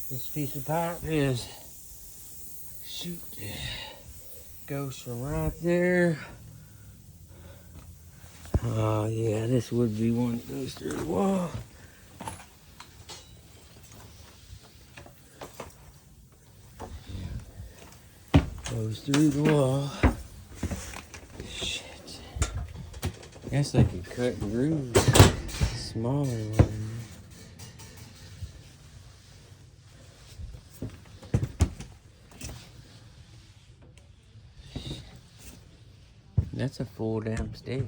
This piece of pipe is, shoot, goes from right there. Oh yeah, this would be one that goes through the wall. Goes through the wall. Shit. Guess they could cut grooves. Smaller one. That's a full damn stick.